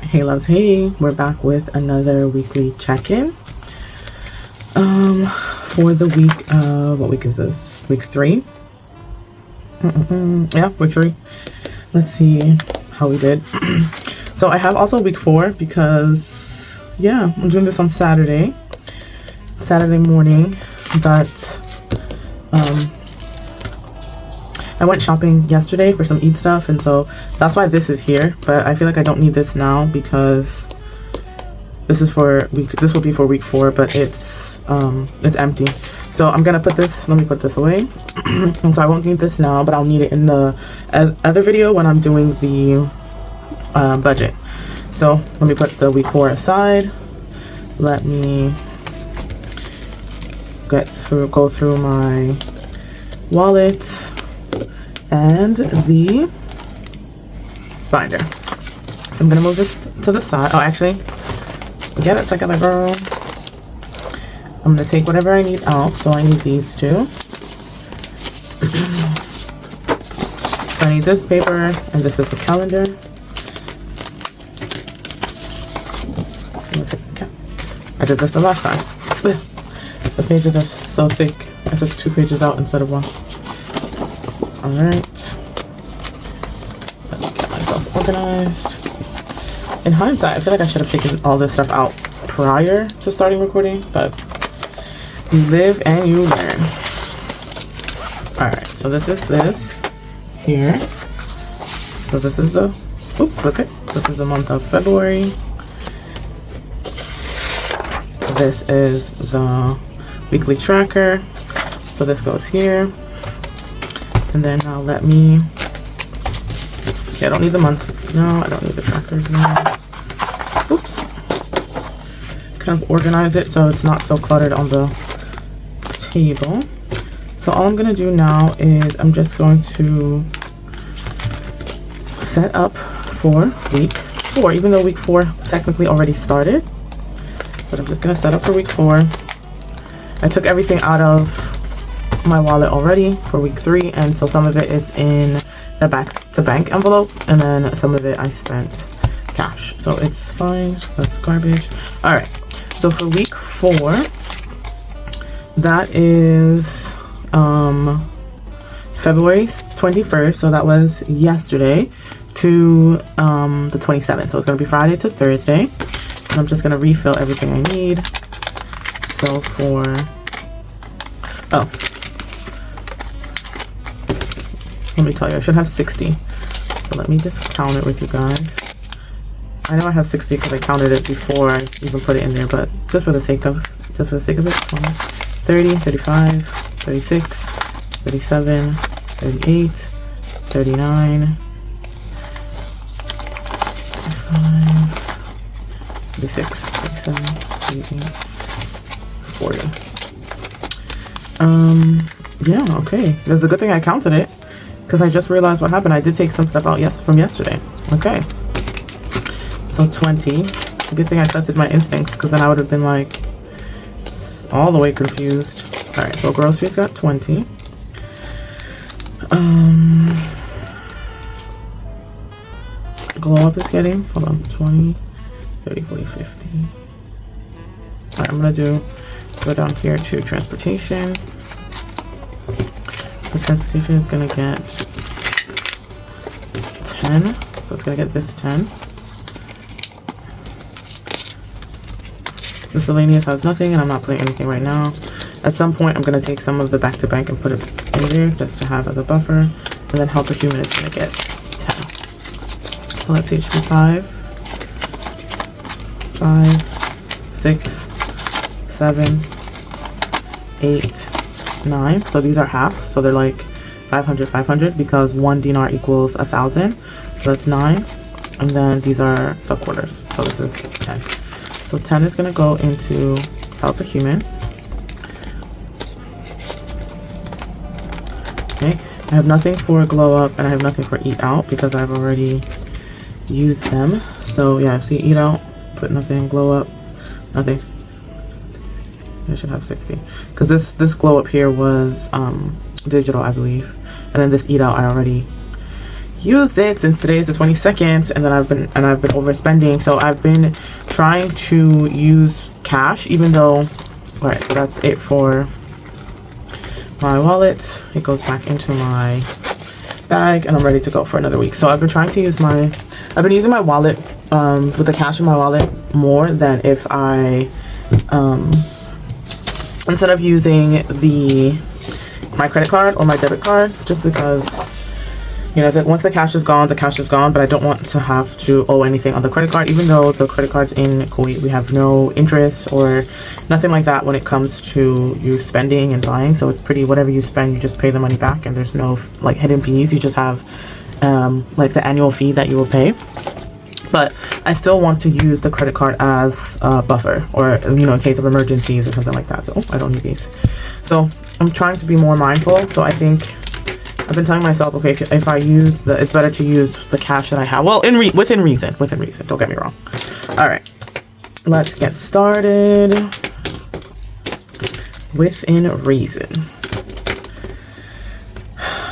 Hey loves, hey, we're back with another weekly check-in for the week of, what week is this? Week 3? Yeah, week 3. Let's see how we did. So I have also week 4 because, yeah, I'm doing this on Saturday morning, but I went shopping yesterday for some Eid stuff, and so that's why this is here. But I feel like I don't need this now because this will be for week 4, but it's empty. So I'm gonna put this. Let me put this away. And so I won't need this now, but I'll need it in the other video when I'm doing the budget. So let me put the week 4 aside. Let me go through my wallet and the binder. So I'm gonna move this to the side. Oh, actually, get it together, girl. I'm gonna take whatever I need out. So I need these two. So I need this paper, and this is the calendar. I did this the last time. The pages are so thick. I took 2 pages out instead of 1. Alright. Let me get myself organized. In hindsight, I feel like I should have taken all this stuff out prior to starting recording, but you live and you learn. Alright, so this is this here. So this is the, this is the month of February. This is the weekly tracker. So this goes here. And then now let me, I don't need the month. No, I don't need the trackers now. Oops. Kind of organize it so it's not so cluttered on the table. So all I'm gonna do now is I'm just going to set up for week 4, even though week 4 technically already started. But I'm just gonna set up for week 4. I took everything out of my wallet already for week 3, and so some of it is in the back to bank envelope, and then some of it I spent cash, so it's fine. That's garbage. All right, so for week 4, that is February 21st, so that was yesterday, to the 27th. So it's gonna be Friday to Thursday, and I'm just gonna refill everything I need. So for let me tell you, I should have 60. So let me just count it with you guys. I know I have 60 because I counted it before I even put it in there, but just for the sake of it, 30, 35, 36, 37, 38, 39, 35, 36, 37, 38, 40. Yeah, okay. There's a good thing I counted it, because I just realized what happened. I did take some stuff out from yesterday. Okay. So 20. Good thing I trusted my instincts, because then I would have been like all the way confused. Alright, so groceries got 20. Glow up is getting, hold on, 20, 30, 40, 50. Alright, I'm gonna go down here to transportation. So transportation is gonna get 10. So it's gonna get this 10. Miscellaneous has nothing, and I'm not putting anything right now. At some point, I'm gonna take some of the back to bank and put it in there just to have as a buffer. And then helper human is gonna get 10. So let's HP 5, 6, 7, 8, 9. So these are halves, so they're like 500, 500, because 1 dinar equals 1,000. So that's 9. And then these are the quarters. So this is 10. So 10 is gonna go into help a human. Okay, I have nothing for glow up, and I have nothing for eat out because I've already used them. So yeah, see, eat out, put nothing, glow up, nothing. I should have 60 because this glow up here was digital, I believe, and then this eat out I already used it since today is the 22nd, and then I've been overspending. So I've been trying to use cash, even though, all right, so that's it for my wallet. It goes back into my bag, and I'm ready to go for another week. So I've been trying to use I've been using my wallet with the cash in my wallet more than if I instead of using my credit card or my debit card, just because, you know, that once the cash is gone, the cash is gone. But I don't want to have to owe anything on the credit card, even though the credit cards in Kuwait, we have no interest or nothing like that when it comes to you spending and buying. So it's pretty, whatever you spend, you just pay the money back, and there's no like hidden fees. You just have like the annual fee that you will pay. But I still want to use the credit card as a buffer, or, you know, in case of emergencies or something like that. So I don't need these. So I'm trying to be more mindful. So I think I've been telling myself, okay, if I use it's better to use the cash that I have. Well, within reason. Don't get me wrong. All right, let's get started. Within reason.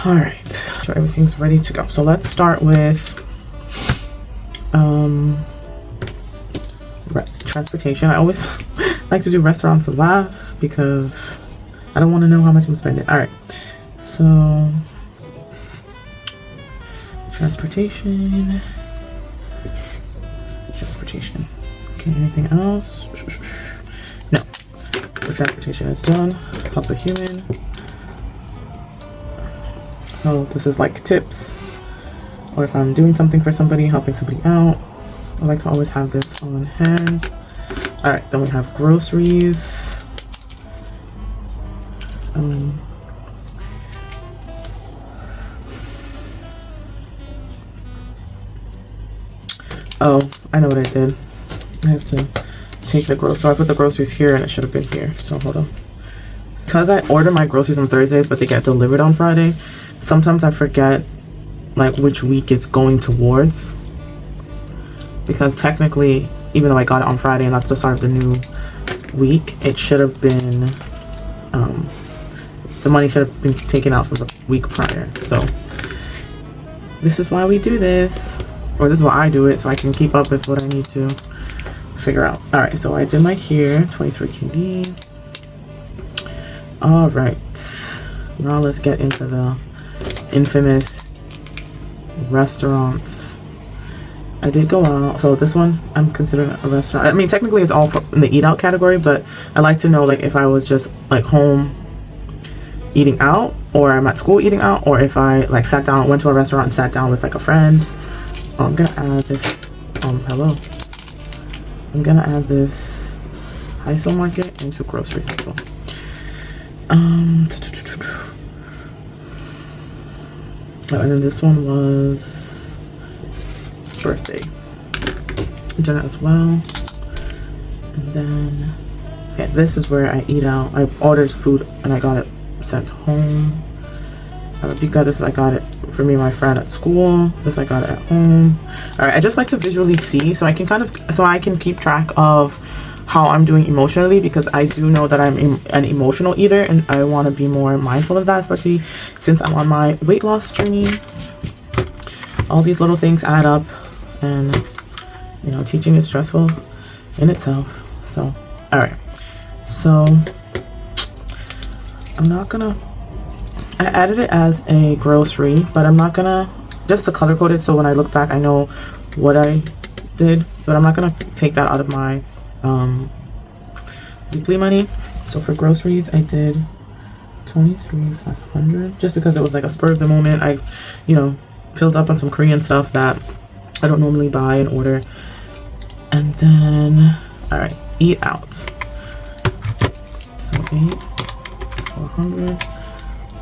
All right, so everything's ready to go. So let's start with transportation. I always like to do restaurants last because I don't want to know how much I'm spending. All right, so transportation. Okay, anything else? No. The transportation is done. Help a human. So this is like tips, or if I'm doing something for somebody, helping somebody out. I like to always have this on hand. All right, then we have groceries. Oh, I know what I did. I have to take the groceries. So I put the groceries here, and it should have been here. So hold on. Because I order my groceries on Thursdays, but they get delivered on Friday, sometimes I forget like which week it's going towards. Because technically, even though I got it on Friday and that's the start of the new week, it should have been, the money should have been taken out from the week prior. So this is why we do this, or this is why I do it, so I can keep up with what I need to figure out. All right, so I did my hair, 23 KD. All right, now let's get into the infamous restaurants. I did go out, so this one I'm considering a restaurant. I mean, technically it's all in the eat out category, but I like to know like if I was just like home eating out, or I'm at school eating out, or if I like went to a restaurant and sat down with like a friend. Oh, I'm gonna add this, hello. I'm gonna add this Heisel Market into groceries as well. Oh, and then this one was birthday dinner as well. And then, okay, this is where I eat out. I ordered food and I got it sent home. Because this I got it for me and my friend at school. This I got it at home. All right, I just like to visually see so I can keep track of how I'm doing emotionally, because I do know that I'm an emotional eater, and I want to be more mindful of that, especially since I'm on my weight loss journey. All these little things add up, and you know, teaching is stressful in itself. So, all right, so I added it as a grocery, but I'm not gonna, just to color code it so when I look back I know what I did, but I'm not gonna take that out of my weekly money. So for groceries I did 23,500, just because it was like a spur of the moment. I, you know, filled up on some Korean stuff that I don't normally buy and order. And then, all right, eat out. So 8,400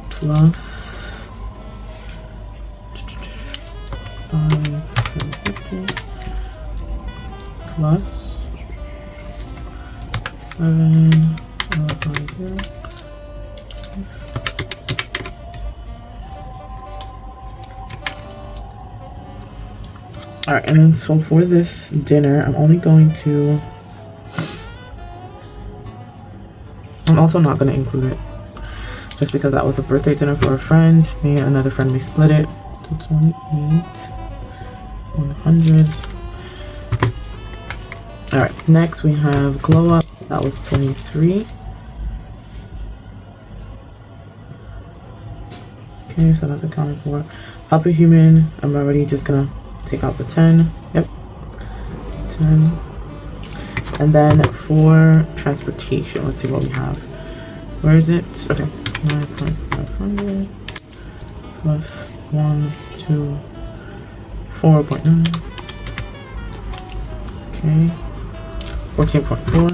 plus 5,750 plus 7,050. All right, and then so for this dinner, I'm also not going to include it, just because that was a birthday dinner for a friend. Me and another friend, we split it. so 28, 100. All right, next we have Glow Up. That was 23. Okay, so that's accounted for. Help a Human, I'm already just gonna take out the 10. Yep, 10. And then for transportation, let's see what we have. Where is it? Okay, 9.500 plus 1, 2, 4.9. Okay, 14.4.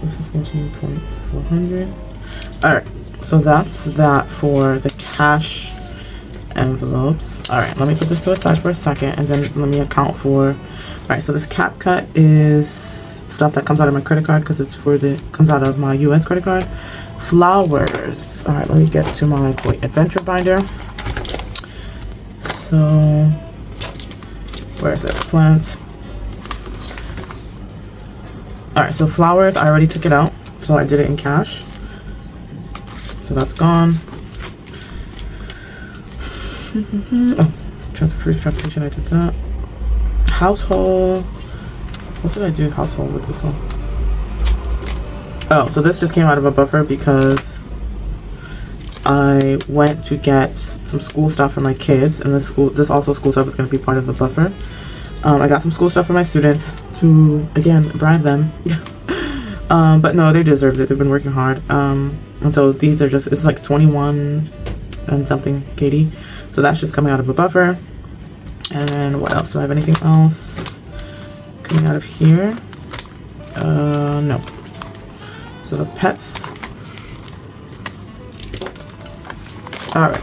This is 14.400. All right, so that's that for the cash envelopes. All right, let me put this to a side for a second, and then let me account for. All right, so this cap cut is stuff that comes out of my credit card because it's for the comes out of my U.S. credit card. Flowers. All right, let me get to my Kuwait adventure binder. So where is it? Plants. All right, so flowers, I already took it out, so I did it in cash. So that's gone. Oh, transportation, I did that. Household. What did I do household with this one? Oh, so this just came out of a buffer because I went to get some school stuff for my kids, and this also school stuff is going to be part of the buffer. I got some school stuff for my students to, again, bribe them. But no, they deserved it. They've been working hard. And so these are just, it's like 21 and something KD. So that's just coming out of a buffer. And then what else? Do I have anything else coming out of here? No. So the pets. All right.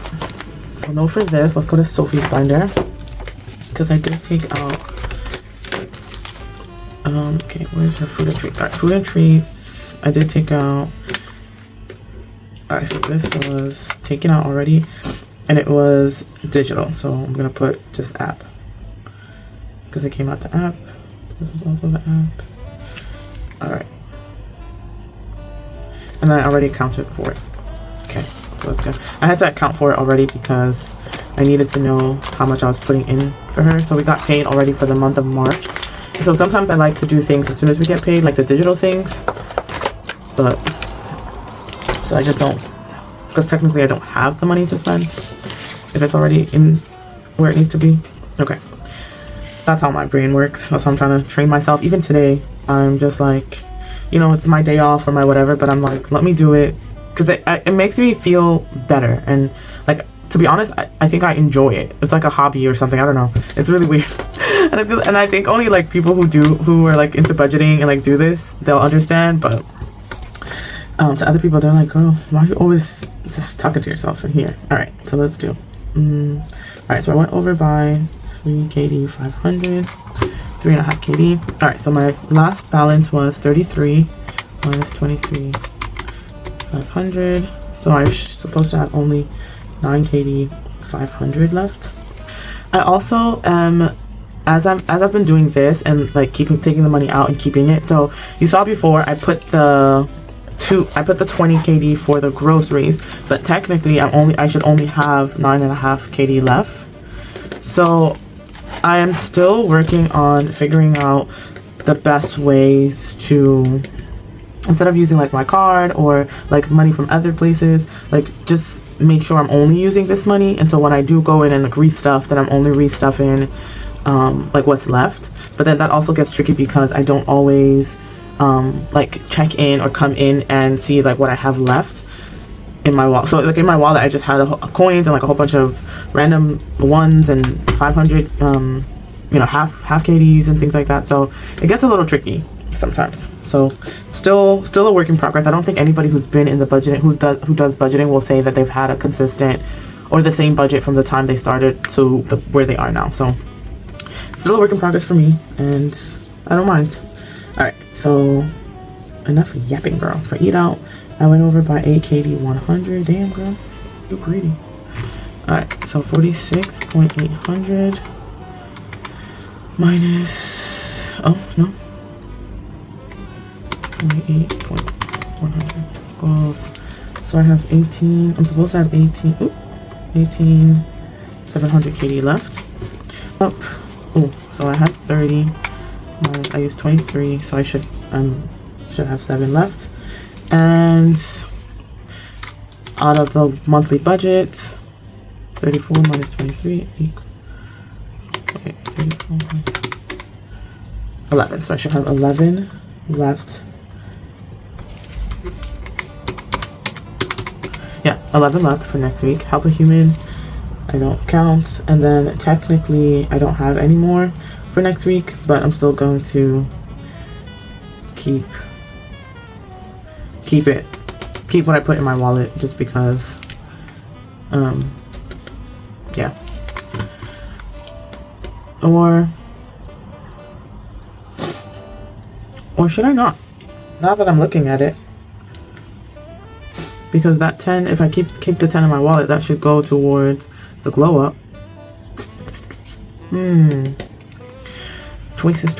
So no for this. Let's go to Sophie's binder. Because I did take out, okay, where's her food and treats? All right, food and treats, I did take out. All right, so this was taken out already, and it was digital, so I'm gonna put just app, because it came out the app. This is also the app. All right, and then I already accounted for it. Okay, so that's good. I had to account for it already because I needed to know how much I was putting in for her. So we got paid already for the month of March. So sometimes I like to do things as soon as we get paid, like the digital things. But, so I just don't, because technically I don't have the money to spend if it's already in where it needs to be. Okay. That's how my brain works. That's how I'm trying to train myself. Even today, I'm just like, you know, it's my day off or my whatever, but I'm like, let me do it. Because it makes me feel better. And like, to be honest, I think I enjoy it. It's like a hobby or something. I don't know. It's really weird. and I think only like people who are like into budgeting and like do this, they'll understand. But to other people, they're like, girl, why are you always just talking to yourself in here? All right, so let's do. All right, so I went over by 3 KD 500, 3.5 KD. All right, so my last balance was 33 minus 23 500. So I'm supposed to have only 9 KD 500 left. I also as I've been doing this and like taking the money out and keeping it. So you saw before I put the 20 KD for the groceries, but technically I should only have 9.5 KD left. So I am still working on figuring out the best ways to, instead of using like my card or like money from other places, like just make sure I'm only using this money. And so when I do go in and like restuff, then I'm only restuffing like what's left. But then that also gets tricky because I don't always like check in or come in and see like what I have left in my wallet. So like in my wallet I just had coins and like a whole bunch of random ones and 500 you know, half KDs and things like that. So it gets a little tricky sometimes. So still a work in progress. I don't think anybody who's been in the budgeting, who does budgeting, will say that they've had a consistent or the same budget from the time they started to where they are now. So still a work in progress for me, and I don't mind. All right, so enough yapping, girl. For eat out, I went over by 8 KD 100. Damn, girl, you greedy. All right, so 46.800 minus, oh no, 28.100 goals. So I have 18. I'm supposed to have 18. Oop, 18 700 KD left. Up. Oh, so I had 30. I used 23, so I should have 7 left. And out of the monthly budget, 34 minus 23 equals, okay, 34, 11. So I should have 11 left. Yeah, 11 left for next week. Help a human, I don't count. And then technically I don't have any more for next week, but I'm still going to keep what I put in my wallet, just because yeah. Or should I not? Now that I'm looking at it, because that 10, if I keep the 10 in my wallet, that should go towards the glow up. Choices.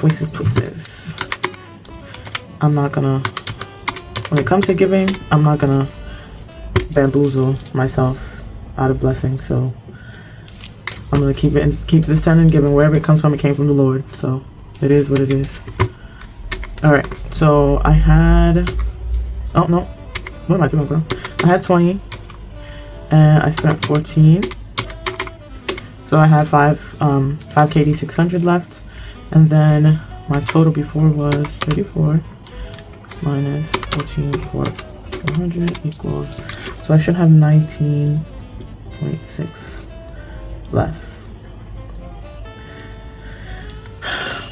I'm not gonna, when it comes to giving, I'm not gonna bamboozle myself out of blessing. So I'm gonna keep this 10 and giving wherever it comes from. It came from the Lord, so it is what it is. All right, so I had, oh no, what am I doing, bro? I had 20 and I spent 14, so I had 5 KD 600 left, and then my total before was 34 minus 14 for 400 equals, so I should have 19.6 left.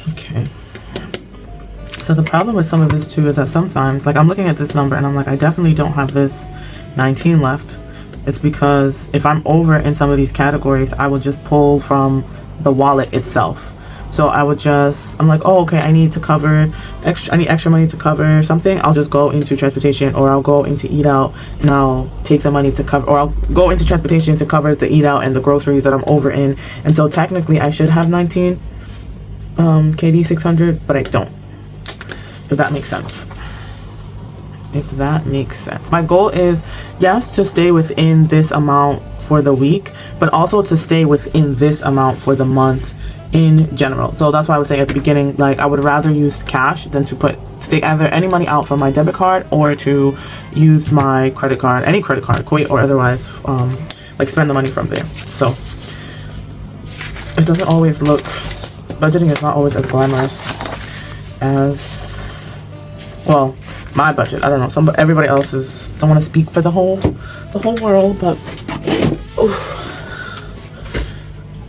Okay. So the problem with some of this too is that sometimes, like, I'm looking at this number and I'm like, I definitely don't have this 19 left. It's because if I'm over in some of these categories, I will just pull from the wallet itself. So I would just, I'm like, oh, okay, I need extra money to cover something. I'll just go into transportation, or I'll go into eat out and I'll take the money to cover, or I'll go into transportation to cover the eat out and the groceries that I'm over in. And so technically I should have 19 KD 600, but I don't. If that makes sense. My goal is, yes, to stay within this amount for the week, but also to stay within this amount for the month in general. So that's why I was saying at the beginning, like, I would rather use cash than to take either any money out from my debit card or to use my credit card, any credit card, Kuwait or otherwise, like spend the money from there. So it doesn't always look, budgeting is not always as glamorous as, well, my budget. I don't know. Everybody else's. Don't want to speak for the whole world, but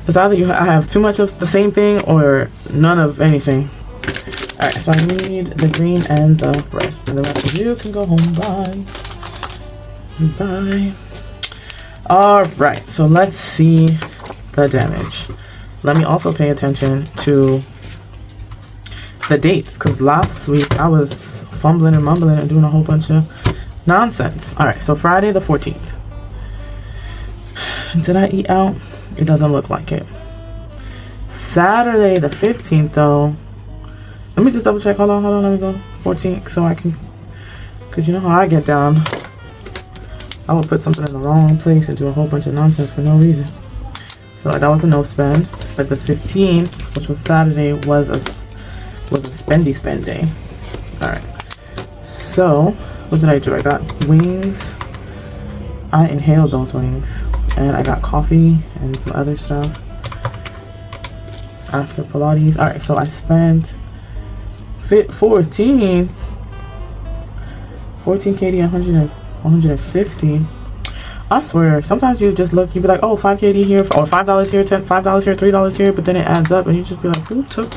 it's either I have too much of the same thing or none of anything. All right, so I need the green and the red, and the rest of you can go home. Bye. All right, so let's see the damage. Let me also pay attention to the dates, because last week I was fumbling and mumbling and doing a whole bunch of nonsense. All right, so Friday the 14th. Did I eat out? It doesn't look like it. Saturday the 15th though. Let me just double check. Hold on, let me go 14th so I can, because you know how I get down. I would put something in the wrong place and do a whole bunch of nonsense for no reason. So that was a no spend. But the 15th, which was Saturday, was a spend day. All right. So what did I do? I got wings. I inhaled those wings, and I got coffee and some other stuff after Pilates. All right, so I spent 14 KD 150. I swear, sometimes you just look, you be like, oh, 5 KD here, or $5 here, $5 here, $3 here, but then it adds up and you just be like, who took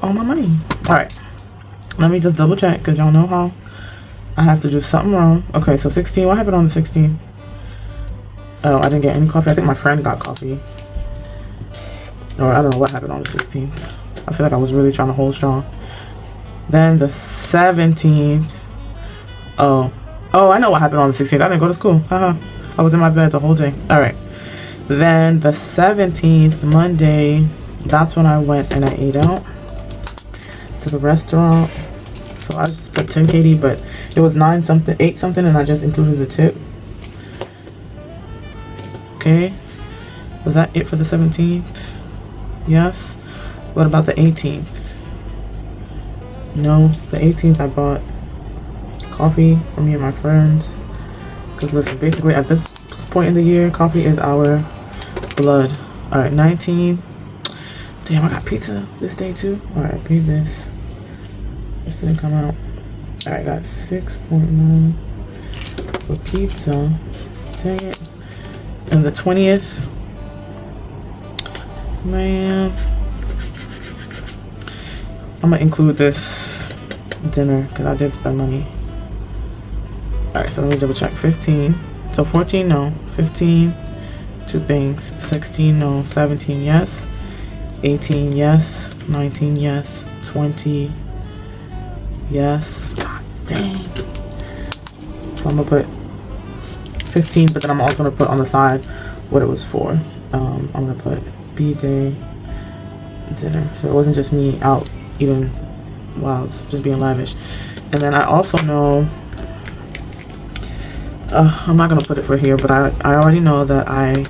all my money? All right, let me just double check, because y'all know how I have to do something wrong. Okay, so 16, what happened on the 16th? Oh, I didn't get any coffee. I think my friend got coffee. Or I don't know what happened on the 16th. I feel like I was really trying to hold strong. Then the 17th. Oh, I know what happened on the 16th. I didn't go to school. Haha. I was in my bed the whole day. All right. Then the 17th, Monday, that's when I went and I ate out to the restaurant. So I just put 10 KD, but it was 8 something, and I just included the tip. Okay. Was that it for the 17th? Yes. What about the 18th? No, the 18th I bought coffee for me and my friends. Because listen, basically at this point in the year, coffee is our blood. Alright, 19. Damn, I got pizza this day too. Alright, I paid this. This didn't come out. Alright, got 6.9 for pizza. Dang it. And the 20th. Man. I'm gonna include this dinner because I did spend money. Alright, so let me double check. 15. So 14, no. 15, two things. 16, no. 17, yes. 18, yes. 19, yes. 20, yes. God dang. So I'm gonna put 15, but then I'm also gonna put on the side what it was for. I'm gonna put B-Day dinner. So it wasn't just me out eating, wow, just being lavish. And then I also know, I'm not gonna put it for here, but I already know that I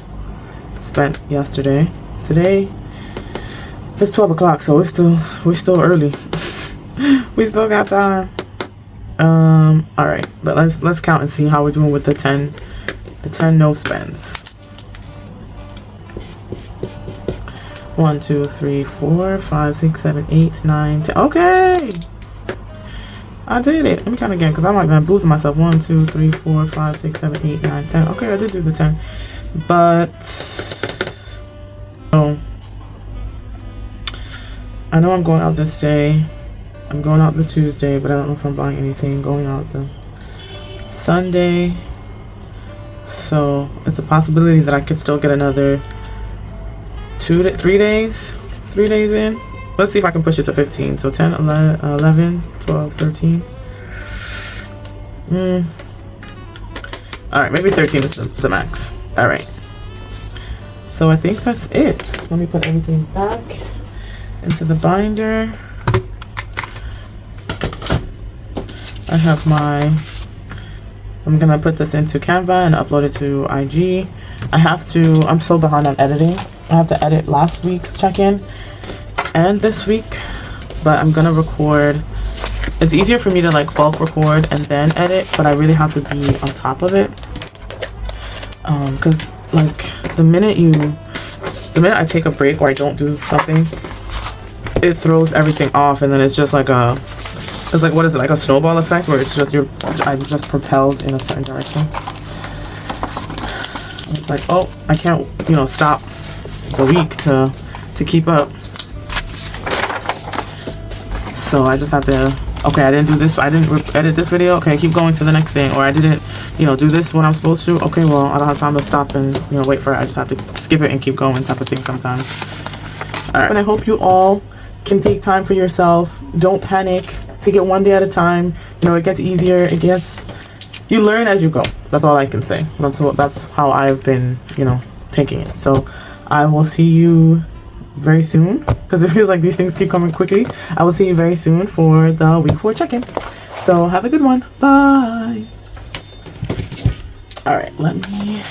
spent yesterday. Today it's 12 o'clock, so we're still early. We still got time. All right, but let's count and see how we're doing with the 10 no spends. 1, 2, 3, 4, 5, 6, 7, 8, 9, 10. Okay, I did it. Let me count again because I'm not gonna boost myself. 1, 2, 3, 4, 5, 6, 7, 8, 9, 10. Okay, I did do the 10, but oh, I know I'm going out this day. I'm going out the Tuesday, but I don't know if I'm buying anything. Going out the Sunday, so it's a possibility that I could still get another 3 days in. Let's see if I can push it to 15. So 10, 11, 12, 13. All right, maybe 13 is the max. All right, so I think that's it. Let me put everything back into the binder. I have I'm gonna put this into Canva and upload it to IG. I'm so behind on editing. I have to edit last week's check-in and this week, but I'm gonna record. It's easier for me to like bulk record and then edit, but I really have to be on top of it. Cause like the minute I take a break or I don't do something, it throws everything off, and then it's just like it's like, what is it, like a snowball effect where it's just I'm just propelled in a certain direction. It's like, oh, I can't, stop the week to keep up. So I just have to, okay, I didn't do this, I didn't edit this video, okay, keep going to the next thing. Or I didn't, do this when I'm supposed to, okay, well, I don't have time to stop and, wait for it. I just have to skip it and keep going type of thing sometimes. All right, and I hope you all can take time for yourself. Don't panic. Take it one day at a time. It gets easier. You learn as you go. That's all I can say. That's how I've been, taking it. So I will see you very soon, because it feels like these things keep coming quickly. I will see you very soon for the week 4 check-in. So have a good one. Bye. All right, let me